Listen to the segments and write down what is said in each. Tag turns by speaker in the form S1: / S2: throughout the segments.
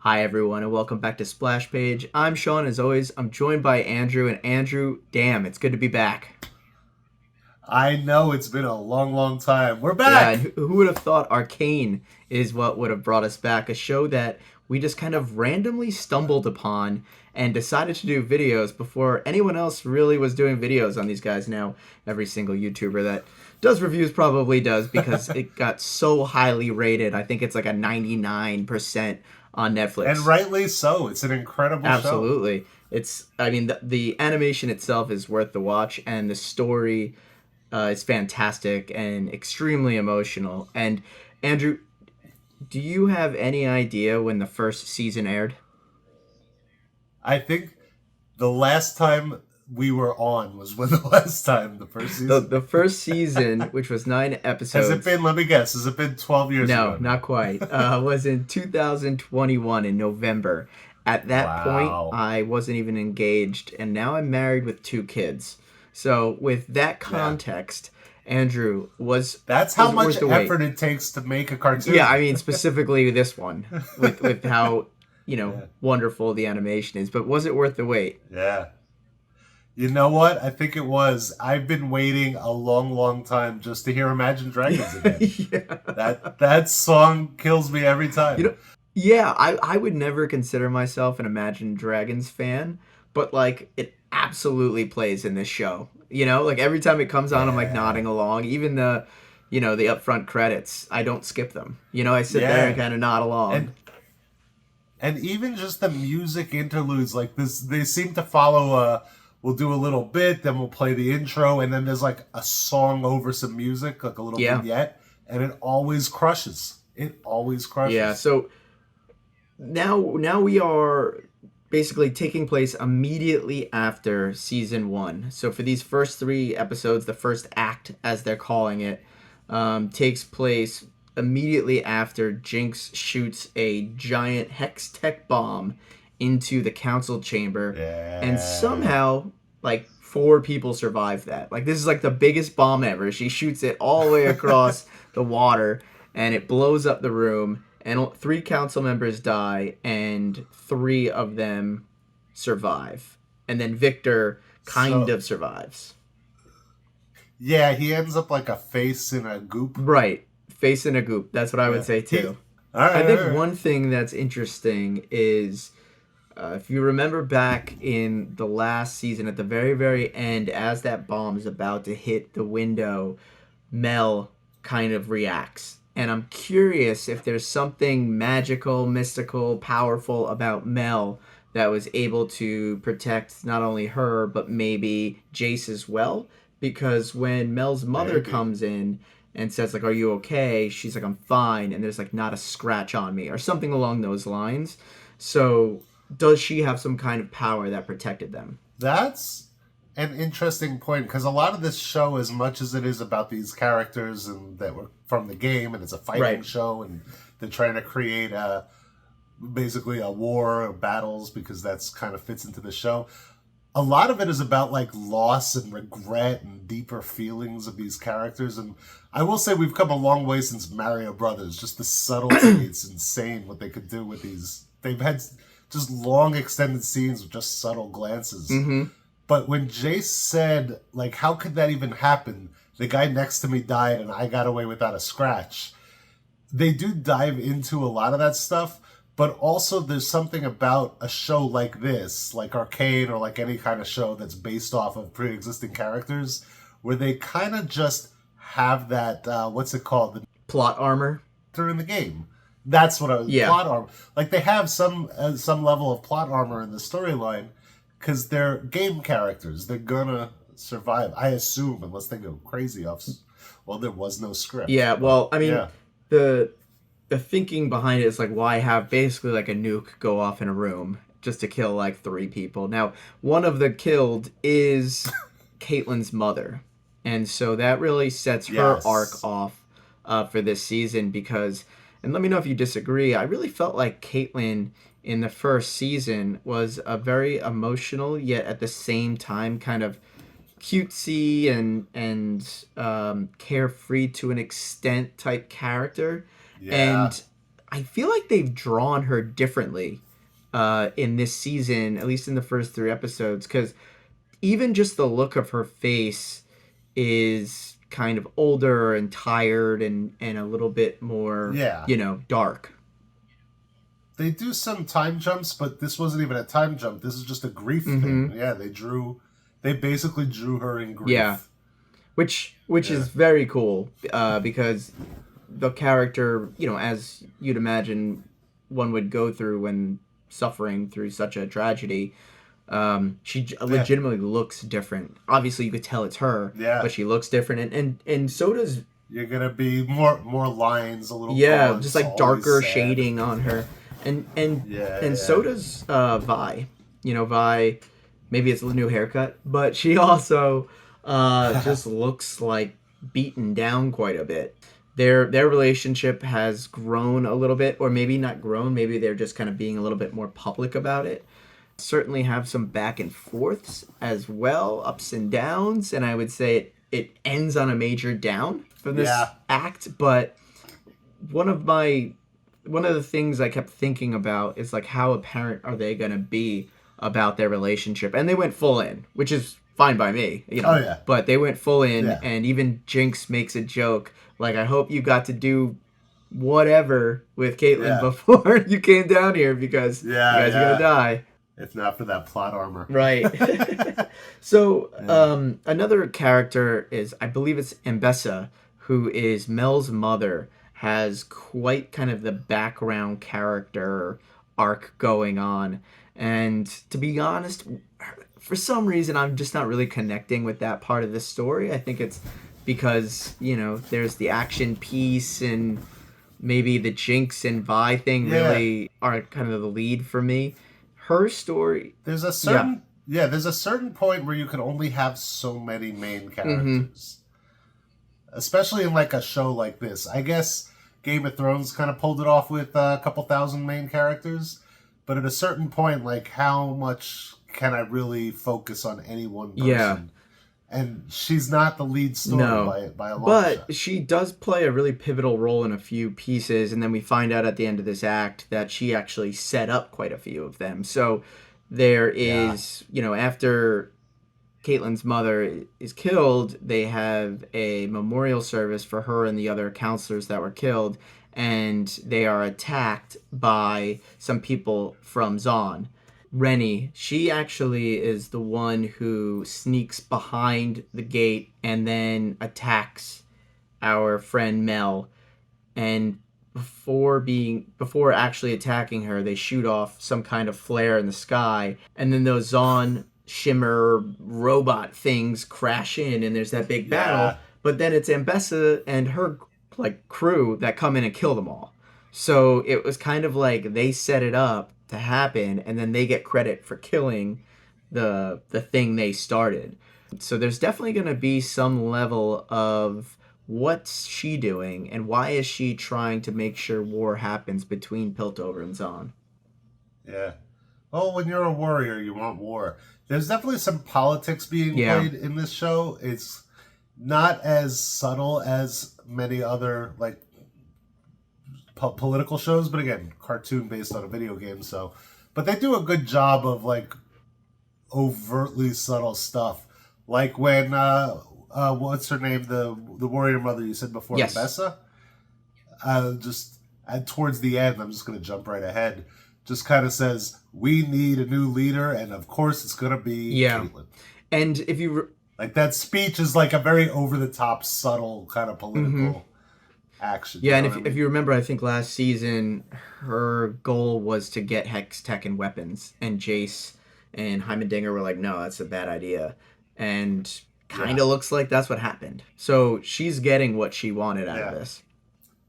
S1: Hi, everyone, and welcome back to Splash Page. I'm Sean, as always. I'm joined by Andrew, and Andrew, damn, it's good to be back.
S2: I know it's been a long, long time. We're
S1: Yeah, and
S2: back.
S1: who would have thought Arcane is what would have brought us back? A show that we just kind of randomly stumbled upon and decided to do videos before anyone else really was doing videos on these guys. Now, every single YouTuber that does reviews probably does because it got so highly rated. I think it's like a 99% on
S2: And
S1: Netflix.
S2: rightly so. It's an incredible show.
S1: Absolutely. I mean, the animation itself is worth the watch, and the story is fantastic and extremely emotional. And Andrew, do you have any idea when the first season aired?
S2: I think the last time we were on was when the last time, the first season.
S1: The first season, which was nine
S2: Has it
S1: episodes,
S2: been, let me guess, has it been 12 years
S1: no,
S2: ago
S1: not
S2: now?
S1: quite, was in 2021 in November. At that point,
S2: Wow.
S1: I wasn't even engaged, and now I'm married with two kids. So, with that
S2: Yeah.
S1: context, Andrew,
S2: That's how
S1: was it
S2: much
S1: worth the wait?
S2: effort it takes to make a
S1: Yeah, I
S2: cartoon.
S1: mean specifically this one with how
S2: Yeah.
S1: wonderful the animation is. But was it worth the wait?
S2: Yeah. You know what? I think it was. I've been waiting a long, long time just to hear Imagine Dragons again.
S1: Yeah.
S2: That song kills me every
S1: You
S2: time.
S1: know, yeah, I would never consider myself an Imagine Dragons fan, but like it absolutely plays in this show. Like every time it comes on, I'm like
S2: Yeah.
S1: nodding along. Even the upfront credits, I don't skip them. I sit there and
S2: Yeah.
S1: kind of nod along.
S2: And even just the music interludes like this, they seem to follow we'll do a little bit, then we'll play the intro, and then there's like a song over some music, like a little
S1: Yeah,
S2: vignette, and it always crushes. It always
S1: yeah.
S2: crushes.
S1: So now we are basically taking place immediately after season one. So for these first three episodes, the first act, as they're calling it, takes place immediately after Jinx shoots a giant hex tech bomb into the council chamber, and
S2: Yeah.
S1: somehow like four people survive that. Like this is like the biggest bomb ever. She shoots it all the way across the water, and it blows up the room, and three council members die, and three of them survive, and then Viktor kind
S2: So
S1: of survives.
S2: yeah, he ends up like a face in a goop.
S1: Right, face in a goop. That's what I would
S2: Yeah.
S1: say
S2: He
S1: too.
S2: all
S1: I
S2: right,
S1: think
S2: all right.
S1: one thing that's interesting is if you remember back in the last season, at the very, very end, as that bomb is about to hit the window, Mel kind of reacts. And I'm curious if there's something magical, mystical, powerful about Mel that was able to protect not only her, but maybe Jayce as well. Because when Mel's mother
S2: Maybe.
S1: comes in and says, like, "Are you okay?" She's like, "I'm fine." And there's, like, not a scratch on me, or something along those lines. So, does she have some kind of power that protected them?
S2: That's an interesting point because a lot of this show, as much as it is about these characters and that were from the game, and it's a fighting
S1: Right.
S2: show, and they're trying to create basically a war of battles because that's kind of fits into the show. A lot of it is about like loss and regret and deeper feelings of these characters. And I will say we've come a long way since Mario Brothers. Just the subtlety, it's insane what they could do with these. They've had just long extended scenes with just subtle glances.
S1: Mm-hmm.
S2: But when Jace said, like, how could that even happen? The guy next to me died and I got away without a scratch. They do dive into a lot of that stuff, but also there's something about a show like this, like Arcane or like any kind of show that's based off of pre existing characters, where they kind of just have that, what's it called? The
S1: Plot armor.
S2: character in the game. That's what I was
S1: Yeah.
S2: plot armor. Like they have some level of plot armor in the storyline because they're game characters. They're gonna survive, I assume, unless they go crazy off. Well, there was no script,
S1: Yeah,
S2: but
S1: well, I mean,
S2: yeah,
S1: the the thinking behind it is like why have basically like a nuke go off in a room just to kill like three people. Now, one of the killed is Caitlyn's mother, and so that really sets her arc
S2: yes,
S1: off for this season because, and let me know if you disagree. I really felt like Caitlyn in the first season was a very emotional yet at the same time kind of cutesy and carefree to an extent type character,
S2: yeah.
S1: and I feel like they've drawn her differently in this season, at least in the first 3 episodes, because even just the look of her face is kind of older and tired and a little bit more,
S2: Yeah.
S1: dark.
S2: They do some time jumps, but this wasn't even a time jump. This is just a grief
S1: Mm-hmm.
S2: thing. Yeah, they basically drew her in
S1: Yeah,
S2: grief.
S1: which
S2: Yeah.
S1: is very cool because the character, as you'd imagine one would go through when suffering through such a tragedy, she
S2: Yeah.
S1: legitimately looks different. Obviously, you could tell it's her,
S2: Yeah.
S1: but she looks different, and so does,
S2: You're gonna be more lines, a little
S1: yeah, just
S2: grunts,
S1: like
S2: always
S1: darker
S2: sad.
S1: shading on her, and and
S2: Yeah,
S1: and
S2: yeah.
S1: so does Vi. Vi, maybe it's a new haircut, but she also just looks like beaten down quite a bit. Their relationship has grown a little bit, or maybe not grown. Maybe they're just kind of being a little bit more public about it. Certainly have some back and forths as well, ups and downs, and I would say it ends on a major down from this
S2: Yeah.
S1: act. But one of my one of the things I kept thinking about is like how apparent are they going to be about their relationship, and they went full in, which is fine by me,
S2: Oh yeah.
S1: but they went full in,
S2: Yeah.
S1: and even Jinx makes a joke like, I hope you got to do whatever with Caitlyn
S2: Yeah.
S1: before you came down here, because you
S2: Yeah,
S1: guys are gonna
S2: yeah.
S1: die.
S2: If not for that plot armor.
S1: Right. So,
S2: Yeah.
S1: another character is, I believe it's Mbessa, who is Mel's mother, has quite kind of the background character arc going on. And to be honest, for some reason, I'm just not really connecting with that part of the story. I think it's because, there's the action piece, and maybe the Jinx and Vi thing
S2: Yeah.
S1: really are kind of the lead for me. Her story,
S2: There's a
S1: yeah.
S2: certain there's a certain point where you can only have so many main
S1: Mm-hmm.
S2: characters. Especially in like a show like this. I guess Game of Thrones kind of pulled it off with a couple thousand main characters, but at a certain point, like how much can I really focus on any one
S1: Yeah,
S2: person? And she's not the lead story
S1: no.
S2: by a long shot.
S1: But she does play a really pivotal role in a few pieces, and then we find out at the end of this act that she actually set up quite a few of them. So there
S2: Yeah,
S1: is, after Caitlyn's mother is killed, they have a memorial service for her and the other counselors that were killed, and they are attacked by some people from Zon. Rennie, she actually is the one who sneaks behind the gate and then attacks our friend Mel. And before actually attacking her, they shoot off some kind of flare in the sky, and then those Zon shimmer robot things crash in, and there's that big battle.
S2: yeah,
S1: But then it's Ambessa and her like crew that come in and kill them all. So it was kind of like they set it up to happen, and then they get credit for killing the thing they started. So there's definitely going to be some level of what's she doing, and why is she trying to make sure war happens between Piltover and Zon?
S2: yeah. Oh, when you're a warrior, you want war. There's definitely some politics being
S1: Yeah.
S2: played in this show. It's not as subtle as many other like political shows, but again, cartoon based on a video game. So, but they do a good job of like overtly subtle stuff, like when what's her name, the warrior mother you said before,
S1: Yes.
S2: Bessa. Just towards the end, I'm just going to jump right ahead. Just kind of says we need a new leader, and of course it's going to be
S1: Yeah.
S2: Caitlyn.
S1: And if you
S2: Like that speech is like a very over the top, subtle kind of political action.
S1: yeah,
S2: You
S1: and
S2: know
S1: if
S2: what I
S1: if
S2: mean?
S1: you remember, I think last season her goal was to get Hex Tech and weapons, and Jayce and Heimerdinger were like, no, that's a bad idea, and kind
S2: Yeah,
S1: of looks like that's what happened. So she's getting what she wanted out of
S2: yeah.
S1: this.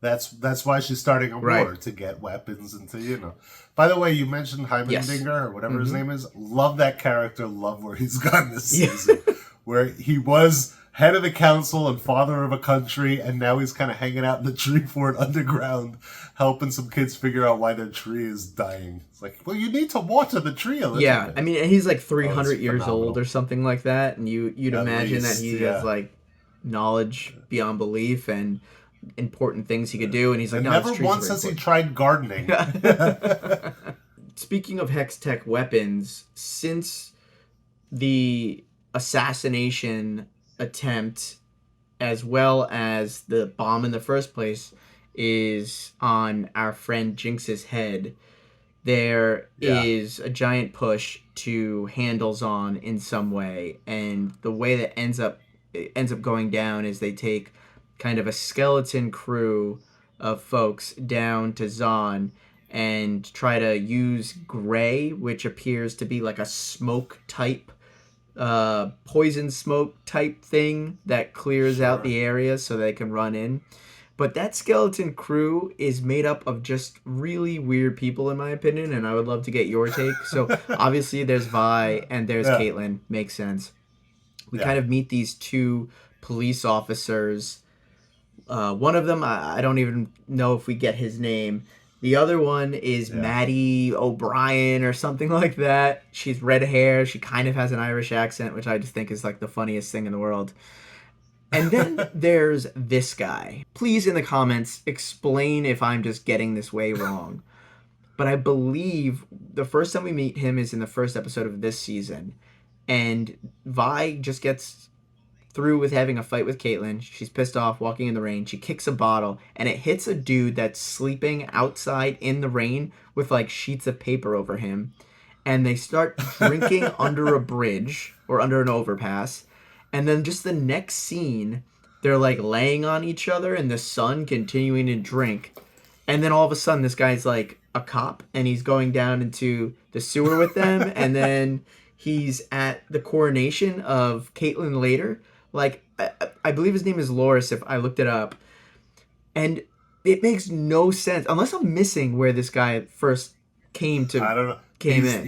S2: That's why she's starting a
S1: Right.
S2: war to get weapons and to By the way, you mentioned
S1: Yes.
S2: Heimerdinger or whatever his
S1: Mm-hmm.
S2: name is. Love that character. Love where he's gone this
S1: Yeah.
S2: season, where he was head of the council and father of a country, and now he's kind of hanging out in the tree fort underground, helping some kids figure out why their tree is dying. It's like, well, you need to water the tree a little
S1: Yeah,
S2: bit.
S1: I mean, and he's like
S2: Oh, it's
S1: 300 years old
S2: phenomenal.
S1: or something like that, and you'd
S2: At
S1: imagine that
S2: least,
S1: he has
S2: yeah,
S1: like knowledge beyond belief, and important things he could do, and he's like,
S2: And
S1: no,
S2: never
S1: this tree's
S2: once
S1: very
S2: has he
S1: important.
S2: tried gardening.
S1: Speaking of hex tech weapons, since the assassination attempt, as well as the bomb in the first place, is on our friend Jinx's head, there
S2: Yeah,
S1: is a giant push to handle Zahn in some way, and the way that ends up going down is they take kind of a skeleton crew of folks down to Zahn and try to use gray, which appears to be like a smoke type, poison smoke type thing that clears out
S2: sure.
S1: the area so they can run in. But that skeleton crew is made up of just really weird people, in my opinion, and I would love to get your take. So obviously there's Vi and there's
S2: Yeah,
S1: Caitlyn. Makes sense. We
S2: yeah,
S1: kind of meet these two police officers. One of them, I don't even know if we get his name. The other one is
S2: yeah.
S1: Maddie O'Brien or something like that. She's red hair. She kind of has an Irish accent, which I just think is like the funniest thing in the world. And then there's this guy. Please, in the comments, explain if I'm just getting this way wrong. But I believe the first time we meet him is in the first episode of this season. And Vi just gets through with having a fight with Caitlyn. She's pissed off, walking in the rain. She kicks a bottle, and it hits a dude that's sleeping outside in the rain with like sheets of paper over him. And they start drinking under a bridge or under an overpass. And then just the next scene, they're like laying on each other in the sun, continuing to drink. And then all of a sudden, this guy's like a cop, and he's going down into the sewer with them. And then he's at the coronation of Caitlyn later. Like, I believe his name is Loris, if I looked it up. And it makes no sense, unless I'm missing where this guy first came to
S2: I don't know.
S1: came in.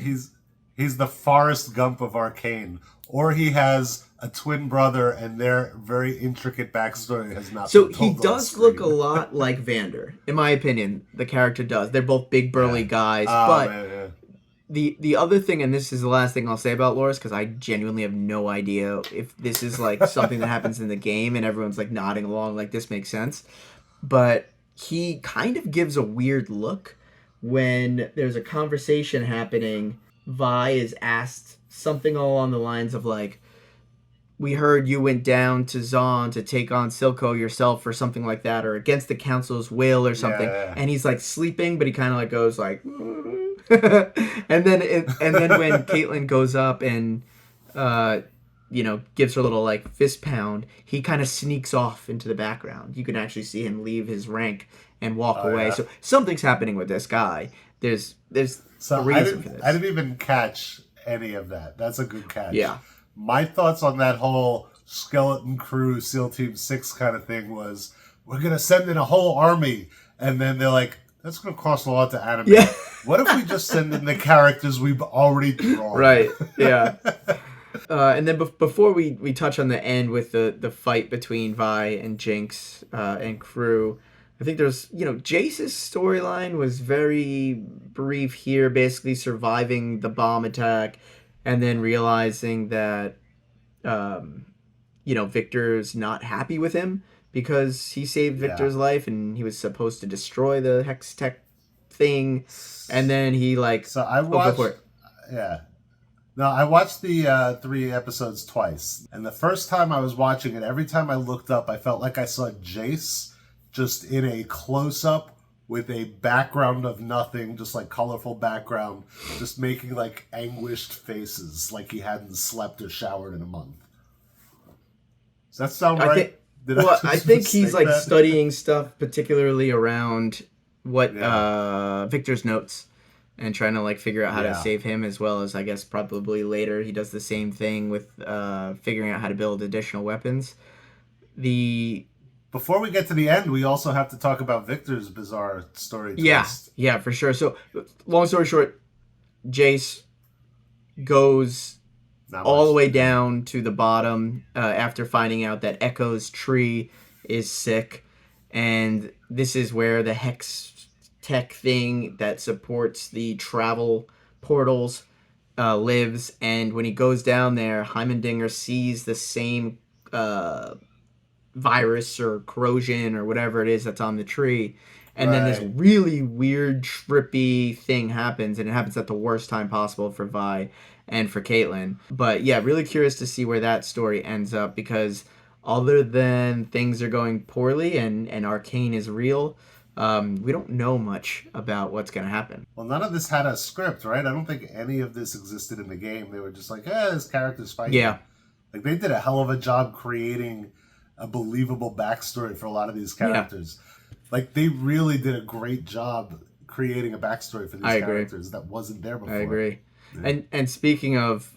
S2: He's the Forrest Gump of Arcane, or he has a twin brother, and their very intricate backstory has not
S1: So
S2: been
S1: he
S2: told on
S1: does look a
S2: screen.
S1: lot like Vander, in my opinion. The character does. They're both big burly
S2: Yeah.
S1: guys,
S2: Oh
S1: but
S2: man, yeah.
S1: the other thing, and this is the last thing I'll say about Loris, because I genuinely have no idea if this is like something that happens in the game, and everyone's like nodding along, like this makes sense. But he kind of gives a weird look when there's a conversation happening. Vi is asked something along the lines of like, "We heard you went down to Zahn to take on Silco yourself," or something like that, or against the council's will or something.
S2: Yeah.
S1: And he's like sleeping, but he kind of like goes like, and then when Caitlyn goes up and uh, gives her a little like fist pound, he kind of sneaks off into the background. You can actually see him leave his rank and walk
S2: Oh
S1: away.
S2: yeah.
S1: So something's happening with this guy. There's
S2: So
S1: a reason for
S2: I
S1: this.
S2: didn't even catch any of that. That's a good catch.
S1: Yeah.
S2: My thoughts on that whole skeleton crew SEAL Team 6 kind of thing was, we're gonna send in a whole army, and then they're like, that's gonna cost a lot to animate.
S1: Yeah.
S2: What if we just send in the characters we've already drawn?
S1: Right. Yeah. And then before we touch on the end with the fight between Vi and Jinx and crew, I think there's, Jayce's storyline was very brief here, basically surviving the bomb attack and then realizing that, Viktor's not happy with him because he saved
S2: Yeah.
S1: Viktor's life and he was supposed to destroy the Hex Tech thing. And then he, like,
S2: So I
S1: go for
S2: watched.
S1: it.
S2: Yeah. No, I watched the 3 episodes twice, and the first time I was watching it, every time I looked up, I felt like I saw Jayce just in a close up with a background of nothing, just like colorful background, just making like anguished faces, like he hadn't slept or showered in a month. Does that sound
S1: I
S2: right?
S1: think,
S2: Did
S1: well,
S2: just
S1: I think he's
S2: mistake
S1: like
S2: that?
S1: studying stuff, particularly around what
S2: Yeah.
S1: Victor's notes, and trying to like figure out how to
S2: Yeah.
S1: save him, as well as I guess probably later he does the same thing with figuring out how to build additional weapons. The
S2: Before we get to the end, we also have to talk about Victor's bizarre story
S1: Yeah,
S2: twist.
S1: yeah, for sure. So, long story short, Jayce goes
S2: Not
S1: all
S2: much.
S1: the way down to the bottom after finding out that Echo's tree is sick, and this is where the Hex Tech thing that supports the travel portals lives. And when he goes down there, Heimerdinger sees the same virus or corrosion or whatever it is that's on the tree. And then this
S2: Right.
S1: really weird, trippy thing happens, and it happens at the worst time possible for Vi and for Caitlyn. But yeah, really curious to see where that story ends up because other than things are going poorly and Arcane is real, we don't know much about what's going to happen.
S2: Well, none of this had a script, right? I don't think any of this existed in the game. They were just like, this character's
S1: Yeah,
S2: fighting. Like, they did a hell of a job creating a believable backstory for a lot of these
S1: yeah,
S2: characters. Like, they really did a great job creating a backstory for
S1: I
S2: these
S1: agree.
S2: characters that wasn't there
S1: I
S2: before.
S1: agree.
S2: Yeah.
S1: And speaking of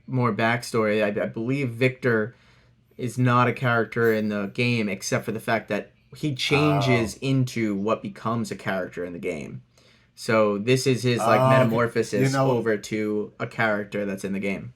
S1: more backstory, I believe Viktor is not a character in the game except for the fact that he
S2: Oh.
S1: changes into what becomes a character in the game. So this is his like
S2: Oh, okay. You
S1: metamorphosis
S2: know,
S1: over to a character that's in the game.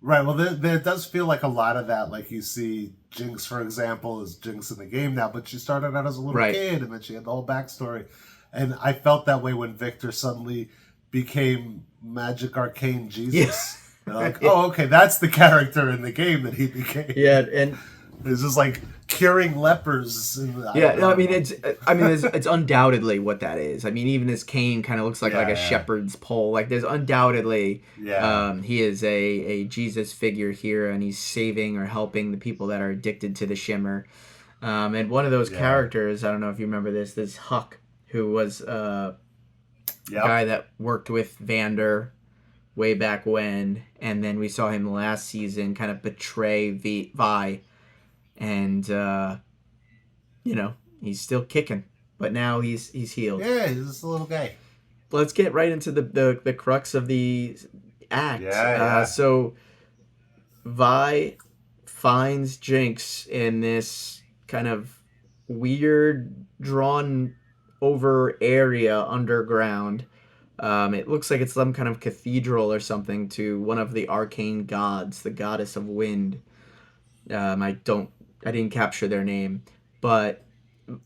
S2: right. Well, there does feel like a lot of that. Like you see Jinx, for example, is Jinx in the game now, but she started out as a little
S1: Right.
S2: kid, and then she had the whole backstory. And I felt that way when Victor suddenly became Magic Arcane
S1: Yeah.
S2: Jesus. And I'm like, oh, okay, that's the character in the game that he became.
S1: Yeah, and
S2: It's just like curing lepers. And I
S1: yeah,
S2: don't,
S1: no,
S2: I don't know.
S1: I mean, it's undoubtedly what that is. I mean, even his cane kind of looks like a
S2: Yeah,
S1: shepherd's pole. Like, there's undoubtedly,
S2: yeah,
S1: he is a Jesus figure here, and he's saving or helping the people that are addicted to the shimmer. And one of those
S2: yeah,
S1: characters, I don't know if you remember this Huck, who was a
S2: yep,
S1: guy that worked with Vander way back when, and then we saw him last season kind of betray Vi, and he's still kicking, but now he's healed.
S2: yeah. He's just a little guy.
S1: Let's get right into the crux of the act.
S2: Yeah, yeah,
S1: So Vi finds Jinx in this kind of weird, drawn over area underground. It looks like it's some kind of cathedral or something to one of the arcane gods, the goddess of wind. I didn't capture their name, but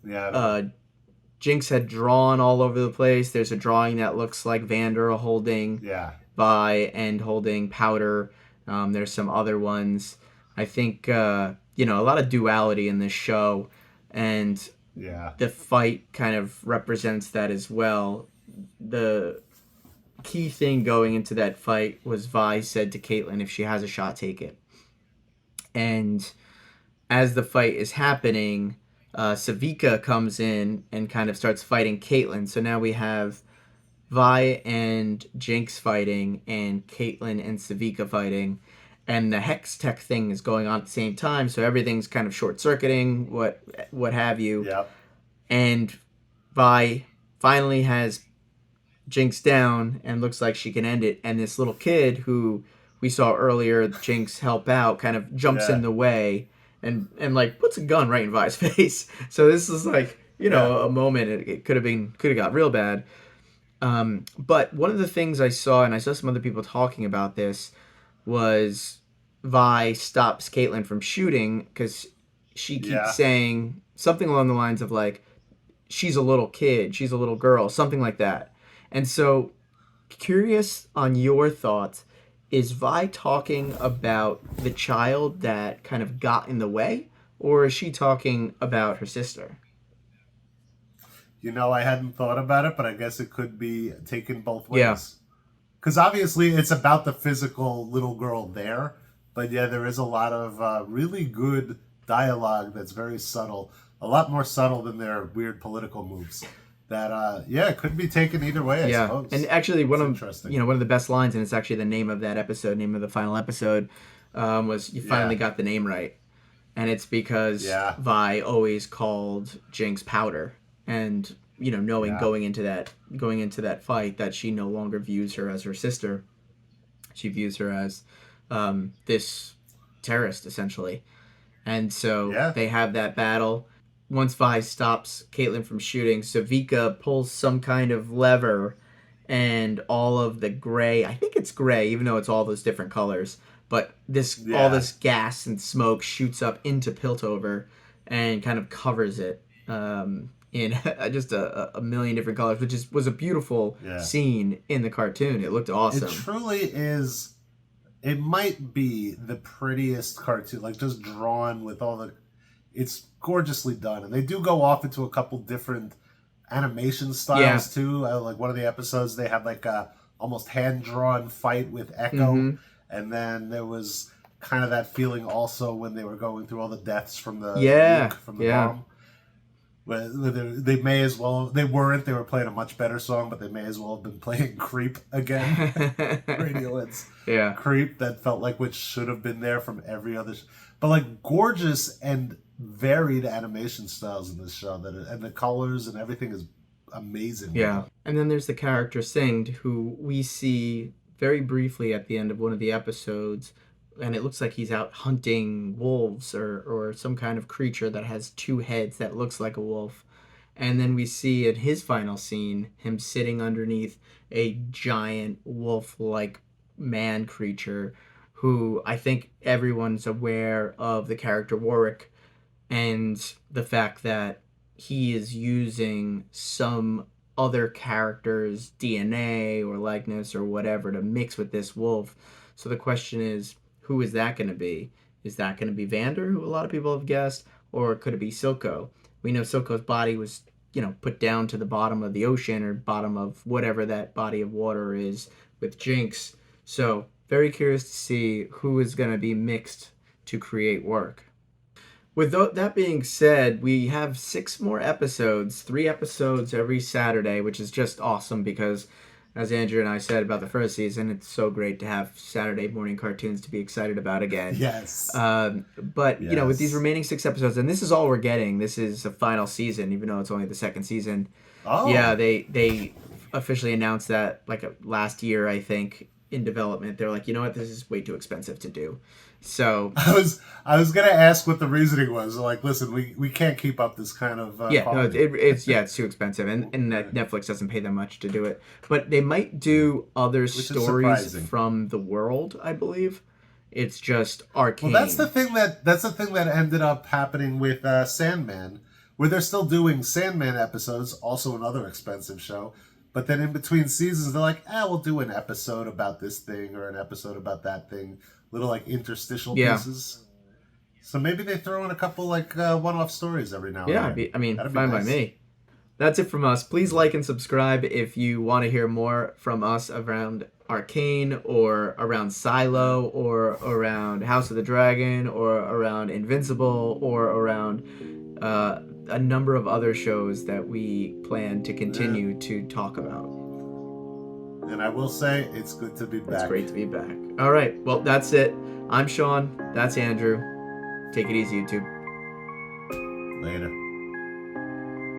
S2: yeah. I don't know.
S1: uh, Jinx had drawn all over the place. There's a drawing that looks like Vander holding
S2: Yeah,
S1: Vi and holding Powder. There's some other ones. I think a lot of duality in this show, and
S2: yeah.
S1: the fight kind of represents that as well. The key thing going into that fight was Vi said to Caitlyn, "If she has a shot, take it." And as the fight is happening, Savika comes in and kind of starts fighting Caitlyn. So now we have Vi and Jinx fighting, and Caitlyn and Savika fighting, and the Hex Tech thing is going on at the same time. So everything's kind of short circuiting, what have you,
S2: Yep.
S1: and Vi finally has Jinx down and looks like she can end it. And this little kid who we saw earlier, Jinx help out, kind of jumps in
S2: Yeah.
S1: the way and like puts a gun right in Vi's face. So this is like
S2: Yeah.
S1: a moment. It could have got real bad. But one of the things I saw, and I saw some other people talking about this, was Vi stops Caitlyn from shooting because she keeps
S2: Yeah.
S1: saying something along the lines of like, she's a little kid, she's a little girl, something like that. And so, curious on your thoughts, is Vi talking about the child that kind of got in the way, or is she talking about her sister?
S2: I hadn't thought about it, but I guess it could be taken both
S1: Yeah,
S2: ways. Because obviously it's about the physical little girl there, but yeah, there is a lot of really good dialogue that's very subtle, a lot more subtle than their weird political moves. That yeah, it could be taken either way, I
S1: yeah. And
S2: suppose.
S1: actually,
S2: It's interesting.
S1: one of the best lines, and it's actually the name of that episode, name of the final episode, was "You finally
S2: Yeah,
S1: got the name right," and it's because
S2: yeah,
S1: Vi always called Jinx Powder, and knowing
S2: yeah,
S1: going into that fight that she no longer views her as her sister, she views her as this terrorist essentially, and so
S2: yeah,
S1: they have that battle. Once Vi stops Caitlyn from shooting, Savika pulls some kind of lever, and all of the gray, I think it's gray, even though it's all those different colors, but all
S2: yeah.
S1: this gas and smoke shoots up into Piltover and kind of covers it in just a million different colors, which was a beautiful
S2: Yeah.
S1: scene in the cartoon. It looked
S2: It
S1: awesome.
S2: truly is it might be the prettiest cartoon, like just drawn with all the. It's gorgeously done, and they do go off into a couple different animation styles too. Like one of the episodes, they had like a almost hand drawn fight with Echo, and then there was kind of that feeling also when they were going through all the deaths from the nuke, from the bomb. Where they may as well, they weren't, they were playing a much better song, but they may as well have been playing Creep again. Radiohead's Creep, that felt like which should have been there from every other but like gorgeous and varied animation styles in this show, and the colors and everything is amazing.
S1: And then there's the character Singed, who we see very briefly at the end of one of the episodes, and it looks like he's out hunting wolves or some kind of creature that has two heads that looks like a wolf. And then we see in his final scene him sitting underneath a giant wolf-like man creature, who I think everyone's aware of the character Warwick and the fact that he is using some other character's DNA or likeness or whatever to mix with this wolf. So the question is, who is that going to be? Is that going to be Vander, who a lot of people have guessed, or could it be Silco? We know Silco's body was, put down to the bottom of the ocean or bottom of whatever that body of water is with Jinx. So very curious to see who is going to be mixed to create work. With that being said, we have 6 more episodes, 3 episodes every Saturday, which is just awesome because, as Andrew and I said about the first season, it's so great to have Saturday morning cartoons to be excited about again.
S2: Yes.
S1: But, with these remaining 6 episodes, and this is all we're getting, this is the final season, even though it's only the 2nd season.
S2: Oh.
S1: Yeah, they officially announced that, last year, I think, in development. They're like, you know what, this is way too expensive to do. So
S2: I was gonna ask what the reasoning was. Like, listen, we can't keep up this kind of
S1: it's too expensive, and Netflix doesn't pay that much to do it. But they might do other stories from the world, I believe. It's just Arcane.
S2: Well, that's the thing that ended up happening with Sandman, where they're still doing Sandman episodes, also another expensive show. But then in between seasons, they're like, we'll do an episode about this thing or an episode about that thing. Little, interstitial pieces. So maybe they throw in a couple, one-off stories every now and then.
S1: Fine by me. That's it from us. Please like and subscribe if you want to hear more from us around Arcane or around Silo or around House of the Dragon or around Invincible or around a number of other shows that we plan to continue to talk about.
S2: And I will say, it's good to be back.
S1: It's great to be back. All right, well, that's it. I'm Sean. That's Andrew. Take it easy, YouTube.
S2: Later.